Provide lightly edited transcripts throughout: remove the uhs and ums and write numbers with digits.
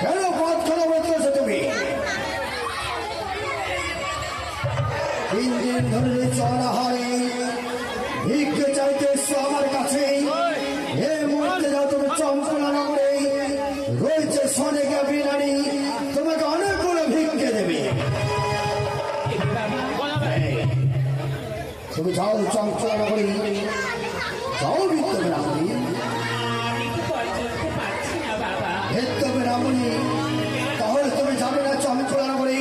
কেন পথ খোলা বলতেছো তুমি? 3 দিন ধরে চলাহারে ভিক্ষে চাইতে এসছো আমার কাছে। এই মুহূর্তে যাও তুমি চম্পলা নগরে রয়েছে সনেকা বিনানি, তোমাকে অনেকগুলো ভিক্ষে দেবে। তুমি যাও চম্পলা নগরে, যাও ভিক্ষে বেরামনি, ভিক্ষে বেরামনি। তাহলে তুমি যাবে না চম্পলা নগরে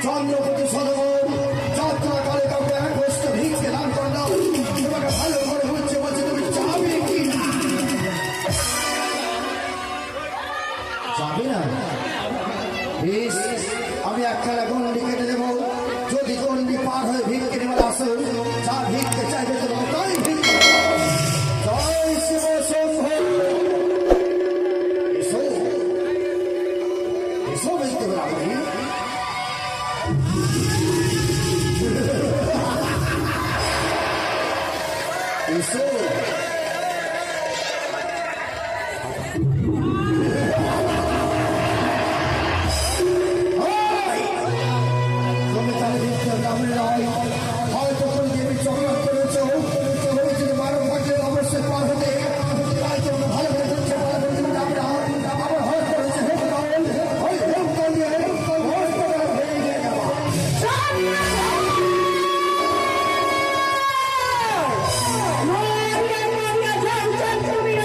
চন্দ্রপতি সদগর যাত্রাকালে কাউকে এক বস্তু ভিক্ষে দান করে দাও। তোমাকে ভালো করে বুঝছে বলছে, তুমি যাবে কি না? যাবে না? বেশ, আমি একখানা গন্ডি কেটে দেবো। যদি গন্ডি পার হয়ে ভিক্ষে নেবার আসো, যা ভিক্ষে চাইবে তোমাকে তাই ভিক্ষে। জয় শিব শম্ভ। এসো এসো ভিক্ষে বেরামনি। এসো তুমি তাহলে ভিক্ষে গ্রামে নয়, হয়তো কোনো দেবী চক্রান্ত করেছো। তুমি যদি 12 ভাগে অবশ্যই পার হতে, তাই জন্য ভালো করে ভিক্ষে ভালো করে তুমি যাবে না। আবার হয়তো করেছে হেমকাল, ওই হেমকাল দিয়ে হসপিটাল ভেঙে নিয়ে যাওয়া। তুমি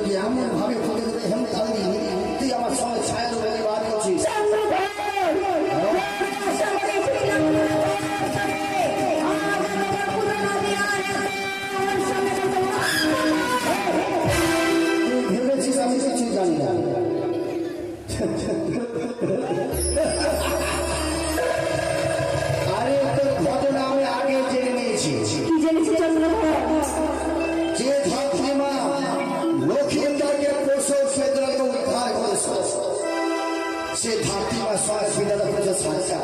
তোকে এমন ভাবে ফুটে দেবে হেম তাহলে তুই আমার সঙ্গে ছায়া দেবে বার করছিস তুই ভেবেছিস আমি কিছুই জানি না আরে তোর ঘটনা আমি আগে জেনে নিয়েছি কি জেনেছি চন্দ্রধর? যে ধাত্রীমা লক্ষ্মীন্দারকে প্রসব বেদনাকে উদ্ধার করেছে সে ধাত্রীমা সহায় বিদাতা করেছে সাজা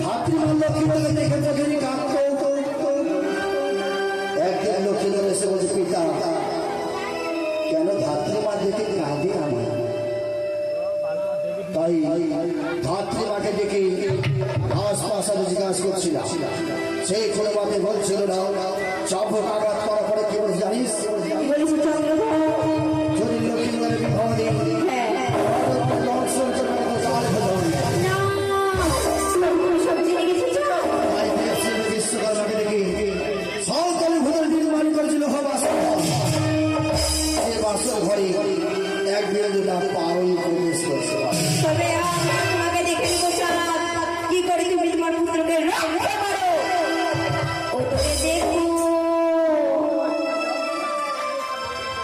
ধাত্রীমা লক্ষ্মীন্দারকে দেখে চোখেরই কাঁদত একদিন লক্ষ্মীন্দার এসে বলছে পিতা কেন ধাত্রীমা দেখে কাঁদে আমার তাই ধাত্রীমাকে দেখে আশপাশে জিজ্ঞাসা করছিলাম সেই কোনো ভাবে বলছিল না চাবক আঘাত করার পরে কি বলছে জানিস কি বলেছি চন্দ্রধর? যদি লক্ষ্মীবারের বিবাহ দিই হ্যাঁ বিশ্বকর্মাকে দেখি সরকারি ভূতের নির্মাণ করেছিল বাসর ঘরে এক বিরোধীরা পারই প্রবেশ করছে তবে আমাকে দেখে নিব চালাক কি করে তুমি তোমার পুত্রকে রক্ষা করো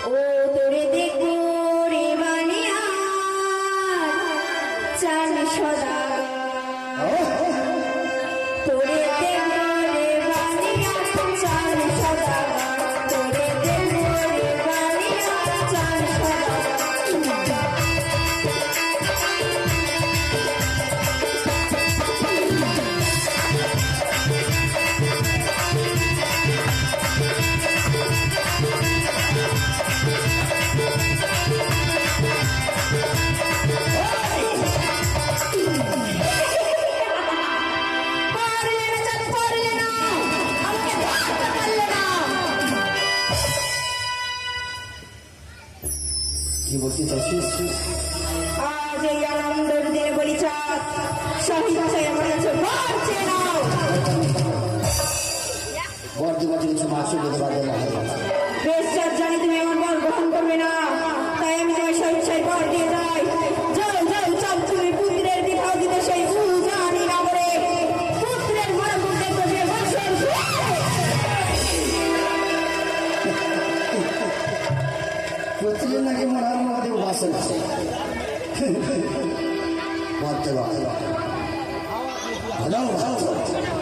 ও তোরে দেখো রে বানিয়া চান সদা তোরে দেখো রে বানিয়া চান সদা তোরে দেখো রে বানিয়া চান সদা কি বলতে চাইছিস আজ এই আনন্দের দিনে বলি চাঁদ সহিংসায় আমার কাছে বাড়ছে না বর্দি বাজে কিছু মাছ যেতে পারবে না বেশ চাঁদ জানি তুমি আমার বর গ্রহণ করবে না তাই আমি তোমার সহিংসায় বর দিয়ে যাই যাও যাও চাঁদ তুমি পুত্রের বিবাহ দিতে সেই জানি না বলে পুত্রের মনে করতে করবে বছর প্রতিদিন নাকি মরার মধ্যে বাসে বলতে পারে হ্যালো